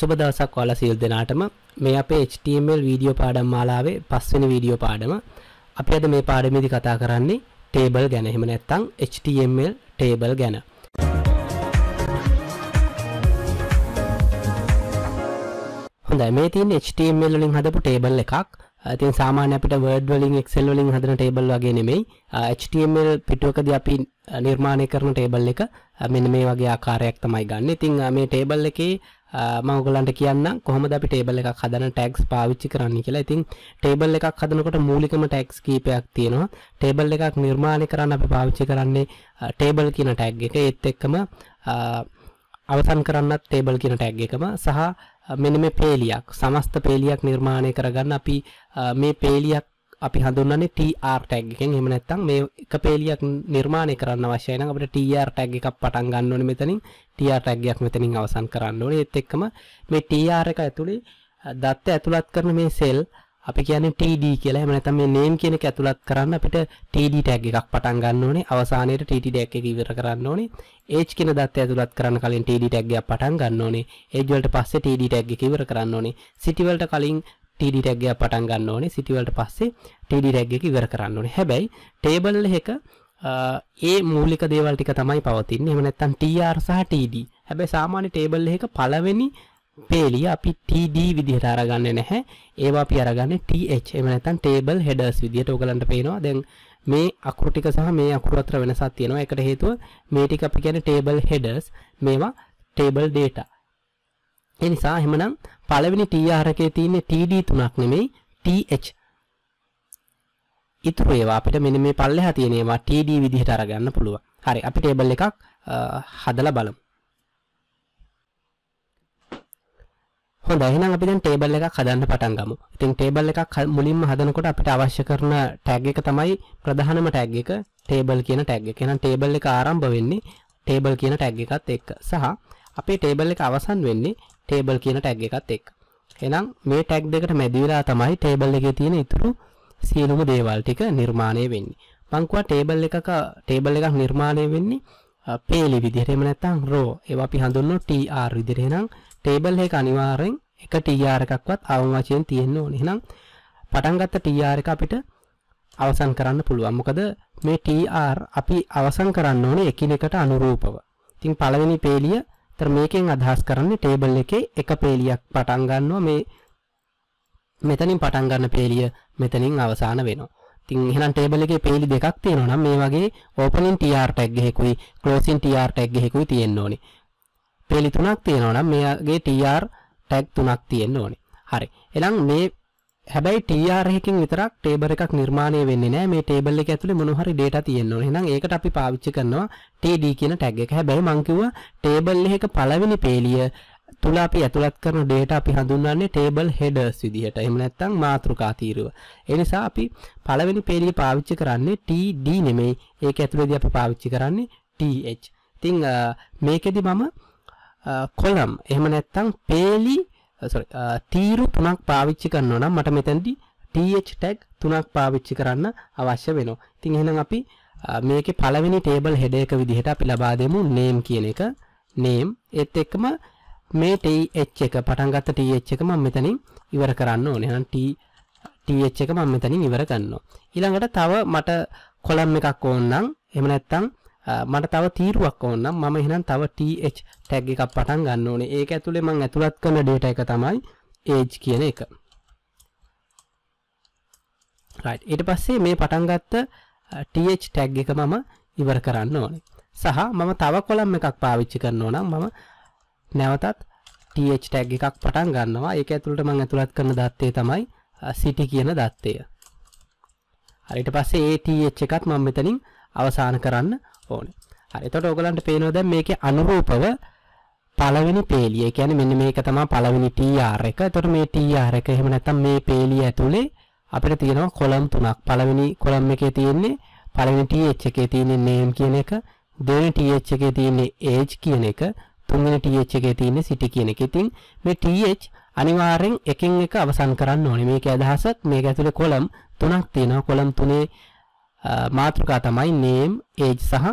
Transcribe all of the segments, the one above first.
සුබ දවසක් ඔයාලා සියලු දෙනාටම මේ අපේ HTML වීඩියෝ පාඩම් මාලාවේ 5 වෙනි වීඩියෝ පාඩම. අපි අද මේ පාඩමේදී කතා කරන්නේ table ගැන. එහෙම නැත්නම් HTML table ගැන. හොඳයි, මේ තියෙන HTML වලින් හදපු table එකක්. ඉතින් සාමාන්‍ය අපිට Word වලින් Excel වලින් හදන table වගේ නෙමෙයි. HTML පිටුවකදී අපි නිර්මාණය කරන table එක මෙන්න මේ වගේ ආකාරයක් තමයි ගන්න. ඉතින් මේ table එකේ මම ඔයගලන්ට කියන්නම් කොහොමද අපි table එකක් හදන tags පාවිච්චි කරන්නේ කියලා. ඉතින් table එකක් හදනකොට මූලිකම tags කීපයක් තියෙනවා. table එකක් නිර්මාණය කරන්න අපි පාවිච්චි කරන්නේ table කියන tag එක. ඒත් එක්කම අවසන් කරන්නත් table කියන tag එකම සහ මෙන්න මේ පේලියක් සමස්ත පේලියක් නිර්මාණය කරගන්න අපි මේ පේලියක් අපි හඳුන්වන්නේ tr tag එකෙන්. එහෙම නැත්නම් මේ එක පේලියක් නිර්මාණය කරන්න අවශ්‍යයි නම් අපිට tr tag එකක් පටන් ගන්න ඕනේ මෙතනින්. tr tag එකක් මෙතනින් අවසන් කරන්න ඕනේ. ඒත් එක්කම මේ tr එක ඇතුලේ දත්ත ඇතුළත් කරන මේ සෙල් අපි කියන්නේ td කියලා. එහෙම නැත්නම් මේ name කියන එක ඇතුළත් කරන්න අපිට td tag එකක් පටන් ගන්න ඕනේ. අවසානයේට td tag එක ඉවර කරන්න ඕනේ. age කියන දත්ත ඇතුළත් කරන්න කලින් td tag එකක් පටන් ගන්න ඕනේ. age වලට පස්සේ td tag එක ඉවර කරන්න ඕනේ. city වලට කලින් td tag එක පටන් ගන්න ඕනේ. city වලට පස්සේ td tag එක ඉවර කරන්න ඕනේ. හැබැයි table එක ඒ මූලික දේවල් ටික තමයි පවතින්නේ. එහෙම නැත්නම් tr සහ td. හැබැයි සාමාන්‍ය table එක පළවෙනි පේලිය අපි td විදිහට අරගන්නේ නැහැ. ඒවා අපි අරගන්නේ th. එහෙම නැත්නම් table headers විදිහට. ඔයගලන්ට පේනවා දැන් මේ අකුරු ටික සහ මේ අකුරු අතර වෙනසක් තියෙනවා. ඒකට හේතුව මේ ටික අපි කියන්නේ table headers, මේවා table data. ඒ නිසා එහෙමනම් පළවෙනි tr එකේ තියෙන td තුනක් නෙමෙයි th. ඊටු ඒවා අපිට මෙන්න මේ පල්ලෙහා තියෙන ඒවා td විදිහට අරගන්න පුළුවන්. හරි, අපි table එකක් හදලා බලමු. හොඳයි, එහෙනම් අපි දැන් table එකක් හදන්න පටන් ගමු. ඉතින් table එකක් මුලින්ම හදනකොට අපිට අවශ්‍ය කරන tag එක තමයි ප්‍රධානම tag එක table කියන tag එක. එහෙනම් table එක ආරම්භ වෙන්නේ table කියන tag එකත් එක්ක සහ අපේ table එක අවසන් වෙන්නේ table කියන tag එකත් එක්ක. එහෙනම් මේ tag දෙකට මැද වෙලා තමයි table එකේ තියෙන ඊටු සියලුම දේවල් ටික නිර්මාණය වෙන්නේ. මං කිව්වා table එකක් නිර්මාණය වෙන්නේ පේලි විදිහට. එහෙම නැත්නම් row. ඒවා අපි හඳුන්වනවා tr විදිහට. එහෙනම් table එක අනිවාර්යෙන් එක tr එකක්වත් අවම වශයෙන් තියෙන්න ඕනේ. එහෙනම් පටන් ගත්ත tr එක අපිට අවසන් කරන්න පුළුවන්. මොකද මේ tr අපි අවසන් කරන්න ඕනේ එකිනෙකට අනුරූපව. ඉතින් පළවෙනි පේලිය මේකෙන් අදහස් කරන්නේ table එකේ එක පේලියක් පටන් ගන්නවා. මේ මෙතනින් පටන් ගන්න පේලිය මෙතනින් අවසන් වෙනවා. ඉතින් එහෙනම් table එකේ පේලි දෙකක් තියෙනවා නම් මේ වගේ opening tr tag එකකුයි closing tr tag එකකුයි තියෙන්න ඕනේ. පේලි තුනක් තියෙනවා නම් මේගේ tr tag තුනක් තියෙන්න ඕනේ. හරි. එහෙනම් මේ හැබැයි tr එකකින් විතරක් table එකක් නිර්මාණය වෙන්නේ නැහැ. මේ table එක ඇතුලේ මොන හරි data තියෙන්න ඕනේ. එහෙනම් ඒකට අපි පාවිච්චි කරනවා td කියන tag එක. හැබැයි මම කිව්වා table එකක පළවෙනි පේලිය තුල අපි ඇතුළත් කරන data අපි හඳුන්වන්නේ table headers විදිහට. එහෙම නැත්නම් මාතෘකා තීරුව. ඒ නිසා අපි පළවෙනි පේලිය පාවිච්චි කරන්නේ td නෙමෙයි. ඒක ඇතුලේදී අපි පාවිච්චි කරන්නේ th. ඉතින් මේකෙදි මම column එහෙම නැත්නම් පේලි තීරු තුනක් පාවිච්චි කරනවා නම් මට මෙතනදී th tag තුනක් පාවිච්චි කරන්න අවශ්‍ය වෙනවා. ඉතින් එහෙනම් අපි මේකේ පළවෙනි table header එක විදිහට අපි ලබා දෙමු name කියන එක. name ඒත් එක්කම මේ th එක පටන් ගත්ත th එක මම මෙතනින් ඉවර කරන්න ඕනේ. එහෙනම් th එක මම මෙතනින් ඉවර කරනවා. ඊළඟට තව මට column එකක් ඕන නම් එහෙම නැත්නම් මට තව තීරුවක් ඕන නම් මම එහෙනම් තව th tag එකක් පටන් ගන්න ඕනේ. ඒක ඇතුලේ මම ඇතුළත් කරන data එක තමයි age කියන එක. right. ඊට පස්සේ මේ පටන් ගත්ත th tag එක මම ඉවර කරන්න ඕනේ. සහ මම තව column එකක් පාවිච්චි කරනවා නම් මම නැවතත් th tag එකක් පටන් ගන්නවා. ඒක ඇතුළට මම ඇතුළත් කරන දත්තය තමයි city කියන දත්තය. හරි. ඊට පස්සේ ඒ th එකත් මම මෙතනින් අවසන් කරන්න ඕනේ. හරි. එතකොට ඔයගලන්ට පේනවා දැන් මේකේ අනුරූපව පළවෙනි පේලිය. ඒ කියන්නේ මෙන්න මේක තමයි පළවෙනි tr එක. එතකොට මේ tr එක එහෙම නැත්නම් මේ පේලිය ඇතුලේ අපිට තියෙනවා column තුනක්. පළවෙනි column එකේ තියෙන්නේ පළවෙනි th එකේ තියෙන්නේ name කියන එක, දෙවෙනි th එකේ තියෙන්නේ age කියන එක, තුන්වෙනි th එකේ තියෙන්නේ city කියන එක. ඉතින් මේ th අනිවාර්යෙන් එකින් එක අවසන් කරන්න ඕනේ. මේකේ අදහස මේක ඇතුලේ column තුනක් තියෙනවා. column තුනේ මාතෘකා තමයි name, age සහ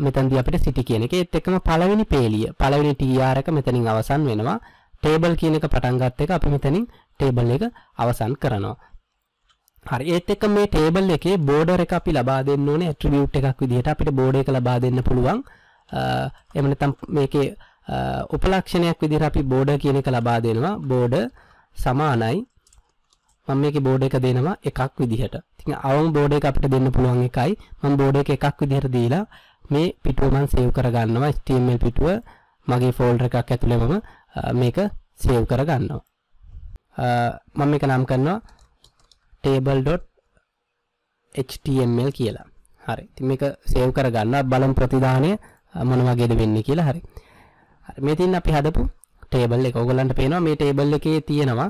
මෙතනදී අපිට city කියන එක. ඒත් එක්කම පළවෙනි පේලිය පළවෙනි tr එක මෙතනින් අවසන් වෙනවා. table කියන එක පටන් ගත්ත එක අපි මෙතනින් table එක අවසන් කරනවා. හරි ඒත් එක්ක මේ table එකේ border එක අපි ලබා දෙන්න ඕනේ attribute එකක් විදිහට අපිට border එක ලබා දෙන්න පුළුවන්. එහෙම නැත්නම් මේකේ උපලක්ෂණයක් විදිහට අපි border කියන එක ලබා දෙනවා. border සමානයි මම මේකේ border එක දෙනවා එකක් විදිහට. ඉතින් අවම border එක අපිට දෙන්න පුළුවන් එකයි. මම border එක එකක් විදිහට දීලා මේ පිටුව මම save කරගන්නවා. HTML පිටුව මගේ folder එකක් ඇතුලේ මම මේක save කරගන්නවා. මම මේක නම් කරනවා table.html කියලා. හරි. ඉතින් මේක save කරගන්නවා. බලමු ප්‍රතිදානය මොන වගේද වෙන්නේ කියලා. හරි. හරි. මේ තියෙන අපි හදපු table එක. ඔයගොල්ලන්ට පේනවා මේ table එකේ තියෙනවා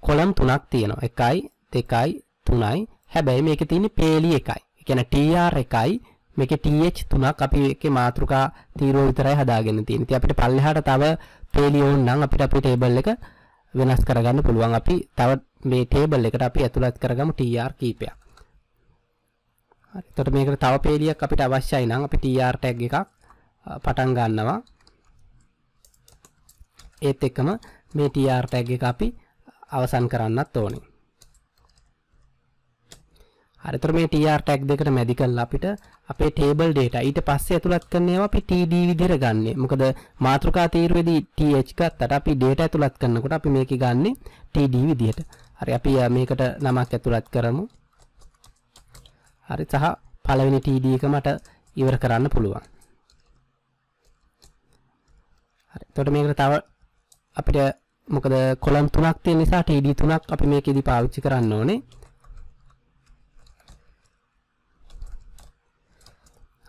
column 3ක් තියෙනවා. 1යි 2යි 3යි. හැබැයි මේකේ තියෙන්නේ පේලි එකයි. ඒ කියන්නේ tr එකයි මේකේ th 3ක් අපි එකේ මාතෘකා තීරුව විතරයි හදාගෙන තියෙන්නේ. ඉතින් අපිට පල්ලෙහාට තව පේලි ඕන නම් අපිට අපේ table එක වෙනස් කරගන්න පුළුවන්. අපි තව මේ table එකට අපි ඇතුළත් කරගමු tr කීපයක්. හරි. එතකොට මේකට තව පේලියක් අපිට අවශ්‍යයි නම් අපි tr tag එකක් පටන් ගන්නවා. ඒත් එක්කම මේ tr tag එක අපි අවසන් කරන්නත් ඕනේ. හරි. එතකොට මේ tr tag දෙකට මැදි කරලා අපිට අපේ table data ඊට පස්සේ ඇතුළත් කරන ඒවා අපි td විදිහට ගන්නෙ. මොකද මාතෘකා තීරුවේදී th ගත්තට අපි data ඇතුළත් කරනකොට අපි මේක ගන්නෙ td විදිහට. හරි. අපි මේකට නමක් ඇතුළත් කරමු. හරි. සහ පළවෙනි td එක මට ඉවර කරන්න පුළුවන්. හරි. එතකොට මේකට තව අපිට මොකද column 3ක් තියෙන නිසා td 3ක් අපි මේකෙදි පාවිච්චි කරන්න ඕනේ.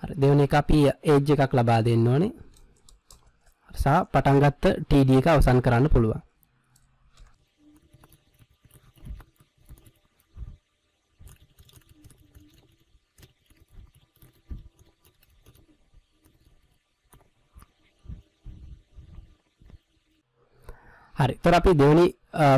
හරි. දෙවෙනි එක අපි edge එකක් ලබා දෙන්න ඕනේ. සහ පටන් ගත්ත td එක අවසන් කරන්න පුළුවන්. හරි. ඒතර අපි දෙවෙනි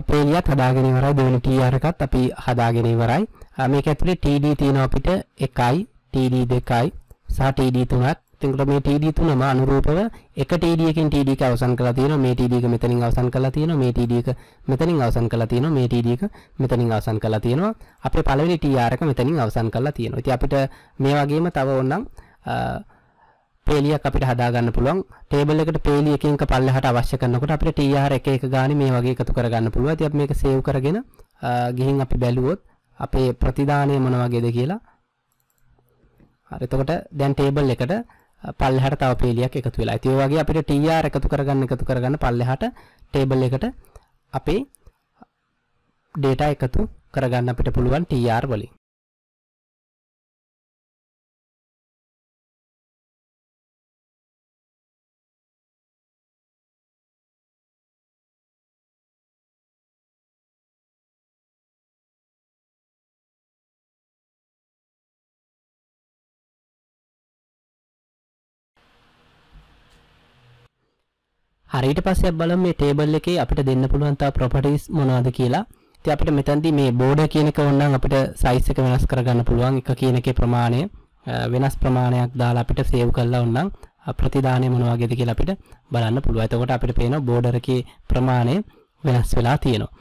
පේලියත් හදාගෙන ඉවරයි. දෙවෙනි tr එකත් අපි හදාගෙන ඉවරයි. මේක ඇතුලේ td තියෙනවා අපිට 1යි, td 2යි සහ td 3ක්. එතකොට මේ td 3ම අනුරූපව එක td එකකින් td එක අවසන් කරලා තියෙනවා. මේ td එක මෙතනින් අවසන් කරලා තියෙනවා. මේ td එක මෙතනින් අවසන් කරලා තියෙනවා. මේ td එක මෙතනින් අවසන් කරලා තියෙනවා. අපේ පළවෙනි tr එක මෙතනින් අවසන් කරලා තියෙනවා. ඉතින් අපිට මේ වගේම තව ඕනනම් පේලියක් අපිට හදා ගන්න පුළුවන්. ටේබල් එකට පේලි එක එක පල්ලෙහාට අවශ්‍ය කරනකොට අපිට tr එක එක ගානේ මේ වගේ එකතු කර ගන්න පුළුවන්. ඉතින් අපි මේක සේව් කරගෙන ගිහින් අපි බැලුවොත් අපේ ප්‍රතිදානය මොන වගේද කියලා. හරි. එතකොට දැන් ටේබල් එකට පල්ලෙහාට තව පේලියක් එකතු වෙලා. ඉතින් ඒ වගේ අපිට tr එකතු කරගන්න පල්ලෙහාට ටේබල් එකට අපේ data එකතු කරගන්න අපිට පුළුවන් tr වලින්. හරි. ඊට පස්සේ අපි බලමු මේ ටේබල් එකේ අපිට දෙන්න පුළුවන් තව properties මොනවද කියලා. ඉතින් අපිට මෙතනදී මේ border කියන එක ඕනනම් අපිට size එක වෙනස් කරගන්න පුළුවන්. එක කියන එකේ ප්‍රමාණය වෙනස් ප්‍රමාණයක් දාලා අපිට save කරලා ඕනනම් ප්‍රතිදානය මොන වගේද කියලා අපිට බලන්න පුළුවන්. එතකොට අපිට පේනවා border එකේ ප්‍රමාණය වෙනස් වෙලා තියෙනවා.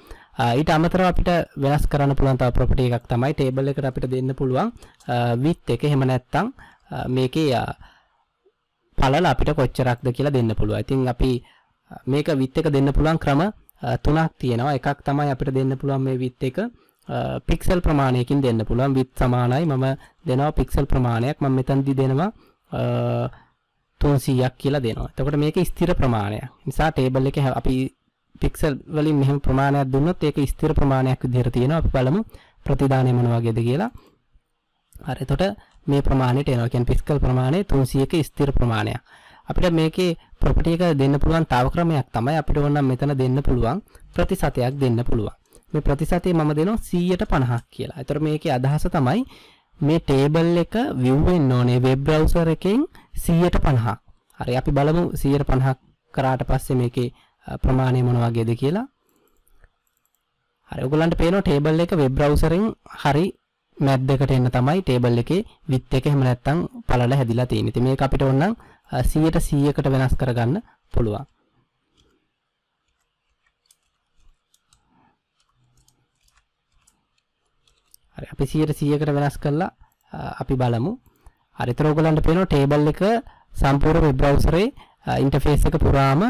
ඊට අමතරව අපිට වෙනස් කරන්න පුළුවන් තව property එකක් තමයි table එකට අපිට දෙන්න පුළුවන් width එක. එහෙම නැත්නම් මේකේ පළල අපිට කොච්චරක්ද කියලා දෙන්න පුළුවන්. ඉතින් අපි මේක width එක දෙන්න පුළුවන් ක්‍රම තුනක් තියෙනවා. එකක් තමයි අපිට දෙන්න පුළුවන් මේ width එක පික්සල් ප්‍රමාණයකින් දෙන්න පුළුවන්. width සමානයි මම දෙනවා පික්සල් ප්‍රමාණයක්. මම මෙතනදී දෙනවා 300ක් කියලා දෙනවා. එතකොට මේක ස්ථිර ප්‍රමාණයක්. නිසා table එකේ අපි පික්සල් වලින් මෙහෙම ප්‍රමාණයක් දුන්නොත් ඒක ස්ථිර ප්‍රමාණයක් විදිහට තියෙනවා. අපි බලමු ප්‍රතිදානය මොන වගේද කියලා. හරි. එතකොට මේ ප්‍රමාණයට එනවා. කියන්නේ පික්සල් ප්‍රමාණය 300ක ස්ථිර ප්‍රමාණයක්. අපිට මේකේ property එක දෙන්න පුළුවන් තව ක්‍රමයක් තමයි අපිට ඕන නම් මෙතන දෙන්න පුළුවන් ප්‍රතිශතයක් දෙන්න පුළුවන්. මේ ප්‍රතිශතය මම දෙනවා 150ක් කියලා. ඒතර මේකේ අදහස තමයි මේ table එක view වෙන්න ඕනේ web browser එකෙන් 150ක්. හරි. අපි බලමු 150ක් කරාට පස්සේ මේකේ ප්‍රමාණය මොන වගේද කියලා. හරි. ඔයගොල්ලන්ට පේනවා table එක web browser-ෙන් හරි මැද්දකට එන්න තමයි table එකේ width එක එහෙම නැත්නම් පළල හැදිලා තියෙන්නේ. ඉතින් මේක අපිට ඕන නම් 100ට 100කට වෙනස් කරගන්න පුළුවන්. හරි අපි 100%කට වෙනස් කරලා අපි බලමු. හරි ඒතර ඔයගලන්ට පේනවා ටේබල් එක සම්පූර්ණ වෙබ් බ්‍රවුසරේ ඉන්ටර්ෆේස් එක පුරාම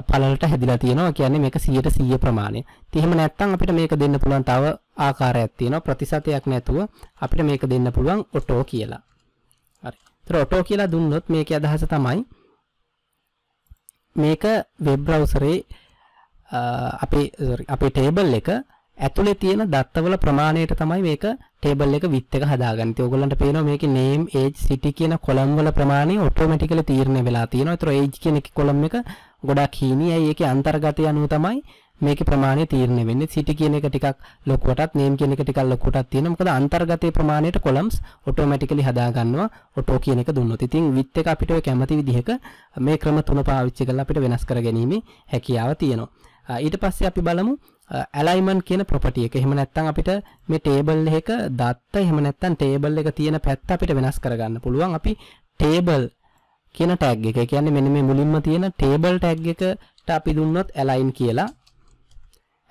පළලට හැදිලා තියෙනවා. කියන්නේ මේක 100% ප්‍රමාණය. ඉතින් එහෙම නැත්නම් අපිට මේක දෙන්න පුළුවන් තව ආකාරයක් තියෙනවා. ප්‍රතිශතයක් නැතුව අපිට මේක දෙන්න පුළුවන් ඔටෝ කියලා. හරි. ඒතර ඔටෝ කියලා දුන්නොත් මේකේ අදහස තමයි මේක වෙබ් බ්‍රවුසරේ අපේ ටේබල් එක ඇතුලේ තියෙන දත්තවල ප්‍රමාණයට තමයි මේක ටේබල් එක width එක හදාගන්නේ. ඉතින් ඔයගොල්ලන්ට පේනවා මේකේ name, age, city කියන කොලම් වල ප්‍රමාණය ඔටෝමැටිකලි තීරණය වෙලා තියෙනවා. ඒතර age කියන එක කොලම් එක ගොඩක් හීනි. ඇයි ඒකේ අන්තර්ගතය අනුව තමයි මේකේ ප්‍රමාණය තීරණය වෙන්නේ. city කියන එක ටිකක් ලොකුවටත්, name කියන එක ටිකක් ලොකුවටත් තියෙනවා. මොකද අන්තර්ගතයේ ප්‍රමාණයට කොලම්ස් ඔටෝමැටිකලි හදා ගන්නවා ඔටෝ කියන එක දුන්නොත්. ඉතින් width එක අපිට ඔය කැමති විදිහක මේ ක්‍රම තුන පාවිච්චි කරලා අපිට වෙනස් කර ගැනීමේ හැකියාව තියෙනවා. ඊට පස්සේ අපි බලමු alignment කියන property එක. එහෙම නැත්නම් අපිට මේ table එක දත්ත එහෙම නැත්නම් table එක තියෙන පැත්ත අපිට වෙනස් කරගන්න පුළුවන්. අපි table කියන tag එක. ඒ කියන්නේ මෙන්න මේ මුලින්ම තියෙන table tag එකට අපි දුන්නොත් align කියලා.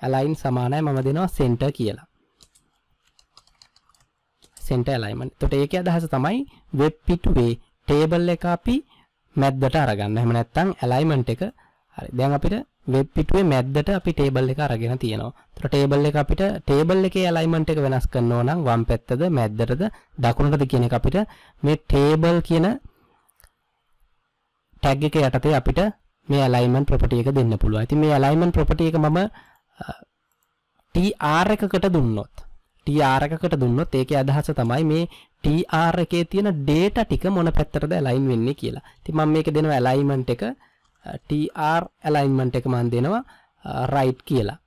align සමානයි මම දෙනවා center කියලා. center alignment. එතකොට ඒකේ අදහස තමයි web පිටුවේ table එක අපි මැද්දට අරගන්න. එහෙම නැත්නම් alignment එක හරි. දැන් අපිට වෙබ් පිටුවේ මැද්දට අපි ටේබල් එක අරගෙන තියෙනවා. ඒතර ටේබල් එක අපිට ටේබල් එකේ alignment එක වෙනස් කරනවා නම් වම් පැත්තද මැද්දටද දකුණටද කියන එක අපිට මේ ටේබල් කියන tag එක යටතේ අපිට මේ alignment property එක දෙන්න පුළුවන්. ඉතින් මේ alignment property එක මම tr එකකට දුන්නොත් ඒකේ අදහස තමයි මේ tr එකේ තියෙන data ටික මොන පැත්තටද align වෙන්නේ කියලා. ඉතින් මම මේක දෙනවා alignment එක tr alignment එක මම දෙනවා right කියලා.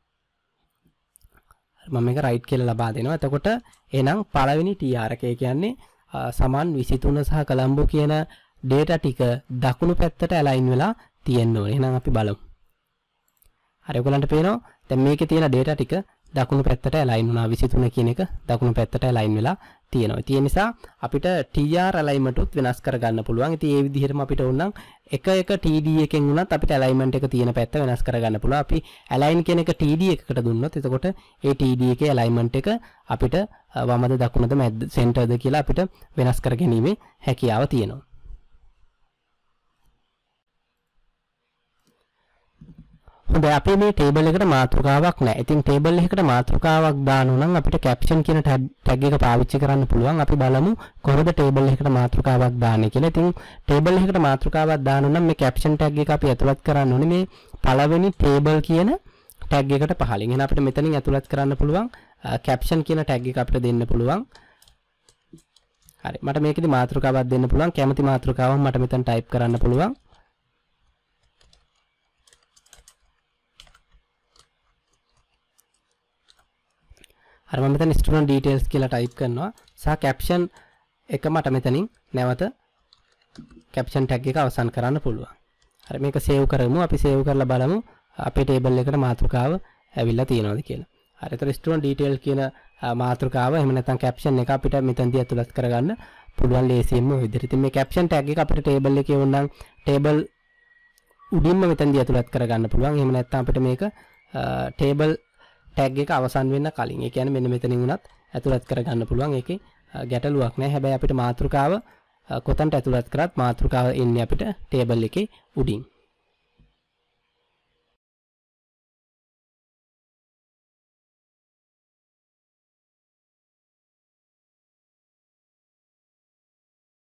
මම මේක right කියලා ලබා දෙනවා. එතකොට එහෙනම් පළවෙනි tr එක කියන්නේ සමාන 23 සහ කොලම්බෝ කියන data ටික දකුණු පැත්තට align වෙලා තියෙන්න ඕනේ. එහෙනම් අපි බලමු. හරි ඔයගලන්ට පේනවා දැන් මේකේ තියෙන data ටික දකුණු පැත්තට align වුණා. 23 කියන එක දකුණු පැත්තට align වෙලා තියෙනවා. ඉතින් ඒ නිසා අපිට tr alignment උත් වෙනස් කරගන්න පුළුවන්. ඉතින් ඒ විදිහටම අපිට ඕනනම් එක td එකෙන් වුණත් අපිට alignment එක තියෙන පැත්ත වෙනස් කරගන්න පුළුවන්. අපි align කියන එක td එකකට දුන්නොත් එතකොට ඒ td එකේ alignment එක අපිට වමද දකුණද මැද්ද centerද කියලා අපිට වෙනස් කර ගැනීමේ හැකියාව තියෙනවා. හොඳයි අපි මේ ටේබල් එකට මාතෘකාවක් නැහැ. ඉතින් ටේබල් එකකට මාතෘකාවක් දානවා නම් අපිට caption කියන tag එක පාවිච්චි කරන්න පුළුවන්. අපි බලමු කොහොමද ටේබල් එකකට මාතෘකාවක් දාන්නේ කියලා. ඉතින් ටේබල් එකකට මාතෘකාවක් දානවා නම් මේ caption tag එක අපි ඇතුළත් කරන්න ඕනේ මේ පළවෙනි table කියන tag එකට පහලින්. එහෙනම් අපිට මෙතනින් ඇතුළත් කරන්න පුළුවන් caption කියන tag එක අපිට දෙන්න පුළුවන්. හරි මට මේකෙදි මාතෘකාවක් දෙන්න පුළුවන්. කැමති මාතෘකාවක් මට මෙතන type කරන්න පුළුවන්. හරි මම මෙතන student details කියලා type කරනවා සහ caption එක මට මෙතනින් නැවත caption tag එක අවසන් කරන්න පුළුවන්. හරි මේක save කරමු. අපි save කරලා බලමු අපේ table එකට මාතෘකාව ඇවිල්ලා තියෙනවද කියලා. හරි ඒතර student details කියන මාතෘකාව එහෙම නැත්නම් caption එක අපිට මෙතනදී ඇතුළත් කරගන්න පුළුවන් ලේසියෙන්ම ඔය විදිහට. ඉතින් මේ caption tag එක අපිට table එකේ වුණනම් table උඩින්ම මෙතනදී ඇතුළත් කරගන්න පුළුවන්. එහෙම නැත්නම් අපිට මේක table tag එක අවසන් වෙන්න කලින්. ඒ කියන්නේ මෙන්න මෙතනින් උනත් ඇතුළත් කරගන්න පුළුවන්. ඒකේ ගැටලුවක් නැහැ. හැබැයි අපිට මාතෘකාව කොතනට ඇතුළත් කරත් මාතෘකාව එන්නේ අපිට table එකේ උඩින්.